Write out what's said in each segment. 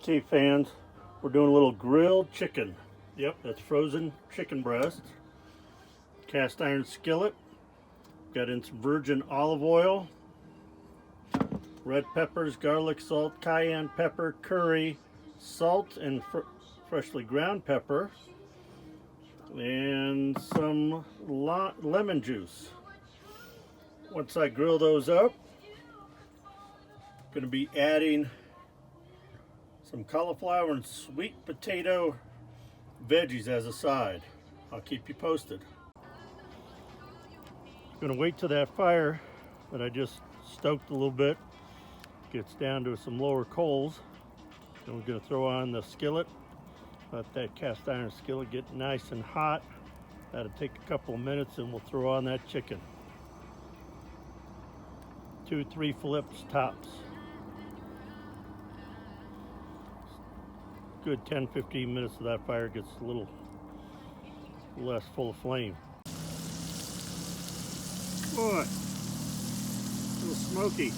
Okay, fans, we're doing a little grilled chicken. Yep, that's frozen chicken breast. Cast iron skillet. Got in some virgin olive oil, red peppers, garlic, salt, cayenne pepper, curry, salt, and freshly ground pepper, and some lemon juice. Once I grill those up, I'm going to be adding some cauliflower and sweet potato veggies as a side. I'll keep you posted. I'm going to wait till that fire that I just stoked a little bit gets down to some lower coals. Then we're going to throw on the skillet. Let that cast iron skillet get nice and hot. That'll take a couple of minutes, and we'll throw on that chicken. 2-3 flips tops. Good 10-15 minutes so that fire gets a little less full of flame. Boy, a little smoky.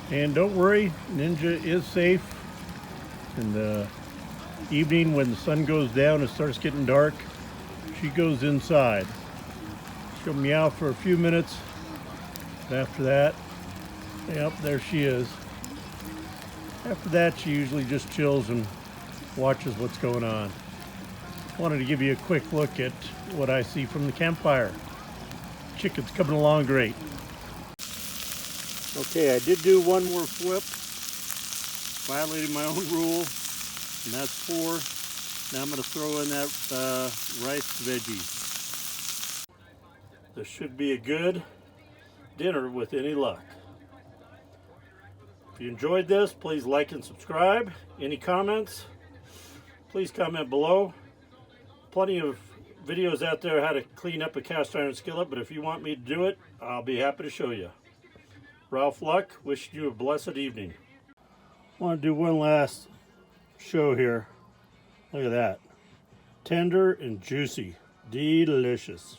And don't worry, Ninja is safe. In the evening when the sun goes down, it starts getting dark, she goes inside. She'll meow for a few minutes. After that, yep, there she is. After that, she usually just chills and watches what's going on. Wanted to give you a quick look at what I see from the campfire. Chicken's coming along great. Okay, I did do one more flip. Violated my own rule, and that's 4. Now I'm going to throw in that rice veggies. This should be a good dinner with any luck. If you enjoyed this, please like and subscribe. Any comments, please comment below. Plenty of videos out there how to clean up a cast iron skillet, but if you want me to do it, I'll be happy to show you. Ralph Luck, wishing you a blessed evening. I want to do one last show here. Look at that. Tender and juicy. Delicious.